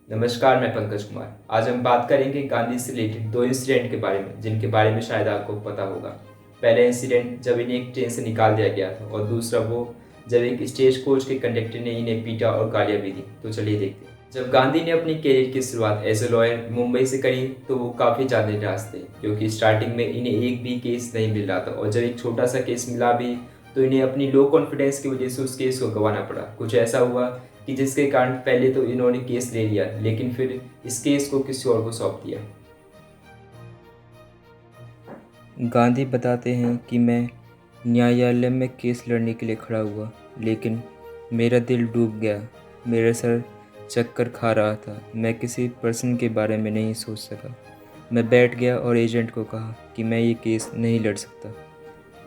नमस्कार, मैं पंकज कुमार। आज हम बात करेंगे गांधी से रिलेटेड दो इंसिडेंट के बारे में, जिनके बारे में शायद आपको पता होगा। पहला इंसिडेंट जब इन्हें एक ट्रेन से निकाल दिया गया था, और दूसरा वो जब एक स्टेज कोच के कंडक्टर ने इन्हें पीटा और गालियां भी दी। तो चलिए देखते हैं। जब गांधी ने अपनी करियर की शुरुआत एज ए लॉयर मुंबई से करी, तो वो काफ़ी ज़्यादा निराश थे, क्योंकि स्टार्टिंग में इन्हें एक भी केस नहीं मिल रहा था, और जब एक छोटा सा केस मिला भी तो इन्हें अपनी लो कॉन्फिडेंस की वजह से उस केस को गंवाना पड़ा। कुछ ऐसा हुआ कि जिसके कारण पहले तो इन्होंने केस ले लिया, लेकिन फिर इस केस को किसी और को सौंप दिया। गांधी बताते हैं कि मैं न्यायालय में केस लड़ने के लिए खड़ा हुआ, लेकिन मेरा दिल डूब गया। मेरा सर चक्कर खा रहा था। मैं किसी पर्सन के बारे में नहीं सोच सका। मैं बैठ गया और एजेंट को कहा कि मैं ये केस नहीं लड़ सकता।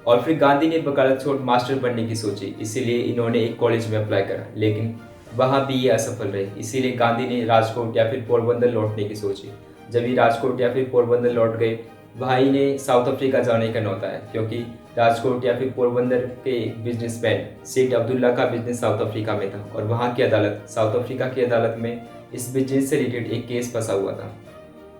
और फिर गांधी ने वकालत छोड़ मास्टर बनने की सोची, इसीलिए इन्होंने एक कॉलेज में अप्लाई करा, लेकिन वहाँ भी ये असफल रहे। इसीलिए गांधी ने राजकोट या फिर पोरबंदर लौटने की सोची। जब ये राजकोट या फिर पोरबंदर लौट गए, वहाँ इन्हें साउथ अफ्रीका जाने का न्योता है, क्योंकि राजकोट या फिर पोरबंदर के बिजनेसमैन सेठ अब्दुल्ला का बिजनेस साउथ अफ्रीका में था, और वहाँ की अदालत साउथ अफ्रीका की अदालत में इस बिजनेस से रिलेटेड एक केस फंसा हुआ था।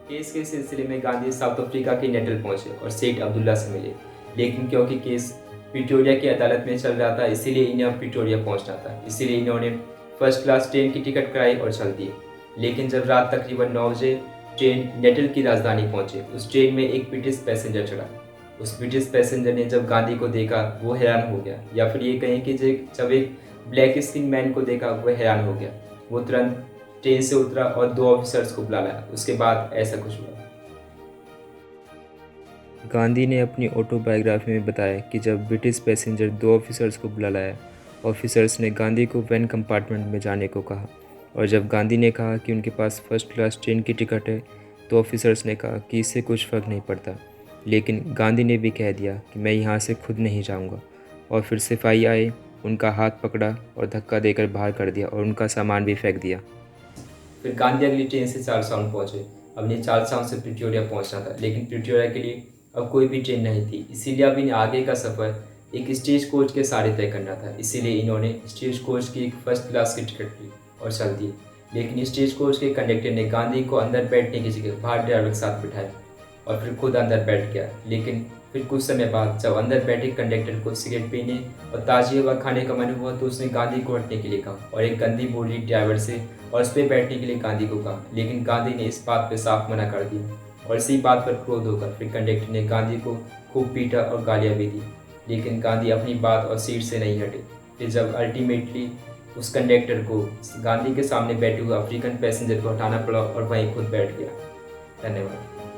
केस के सिलसिले में गांधी साउथ अफ्रीका के नेटल पहुंचे और सेठ अब्दुल्ला से मिले, लेकिन क्योंकि केस प्रिटोरिया की अदालत में चल रहा था, इसीलिए इन्हें अब प्रिटोरिया पहुंचना था। इसीलिए इन्होंने फर्स्ट क्लास ट्रेन की टिकट कराई और चल दिए। लेकिन जब रात तकरीबन 9 बजे ट्रेन नेटल की राजधानी पहुंचे, उस ट्रेन में एक ब्रिटिश पैसेंजर चढ़ा। उस ब्रिटिश पैसेंजर ने जब गांधी को देखा, वो हैरान हो गया, या फिर ये कहें कि जब एक ब्लैक स्किन मैन को देखा, वो हैरान हो गया। वो तुरंत ट्रेन से उतरा और दो ऑफिसर्स को बुला लाया। उसके बाद ऐसा कुछ हुआ। गांधी ने अपनी ऑटोबायोग्राफी में बताया कि जब ब्रिटिश पैसेंजर दो ऑफिसर्स को बुला लाया, ऑफिसर्स ने गांधी को वैन कंपार्टमेंट में जाने को कहा, और जब गांधी ने कहा कि उनके पास फर्स्ट क्लास ट्रेन की टिकट है, तो ऑफिसर्स ने कहा कि इससे कुछ फ़र्क नहीं पड़ता। लेकिन गांधी ने भी कह दिया कि मैं यहाँ से खुद नहीं जाऊँगा। और फिर सिपाही आए, उनका हाथ पकड़ा और धक्का देकर बाहर कर दिया, और उनका सामान भी फेंक दिया। फिर गांधी अगली ट्रेन से चार्ल्स पहुंचे। अब इन्हें चार्ल्स से प्रिटोरिया पहुंचना था, लेकिन प्रिटोरिया के लिए अब कोई भी ट्रेन नहीं थी। इसीलिए अब इन्हें आगे का सफ़र एक स्टेज कोच के सहारे तय करना था। इसीलिए इन्होंने स्टेज कोच की एक फर्स्ट क्लास की टिकट ली और चल दिए। लेकिन स्टेज कोच के कंडक्टर ने गांधी को अंदर बैठने की जगह बाहर ड्राइवर के साथ बिठाया, और फिर खुद अंदर बैठ गया। लेकिन फिर कुछ समय बाद जब अंदर बैठे कंडक्टर को सिगरेट पीने और ताज़ी हवा खाने का मन हुआ, तो उसने गांधी को हटने के लिए कहा और एक गंदी बोली ड्राइवर से और उस पर बैठने के लिए गांधी को कहा। लेकिन गांधी ने इस बात पर साफ मना कर दिया, और इसी बात पर क्रोध होकर फिर कंडक्टर ने गांधी को खूब पीटा और गालियाँ भी दी। लेकिन गांधी अपनी बात और सीट से नहीं हटे। फिर जब अल्टीमेटली उस कंडक्टर को गांधी के सामने बैठे हुए अफ्रीकन पैसेंजर को हटाना पड़ा, और वहीं खुद बैठ गया। धन्यवाद।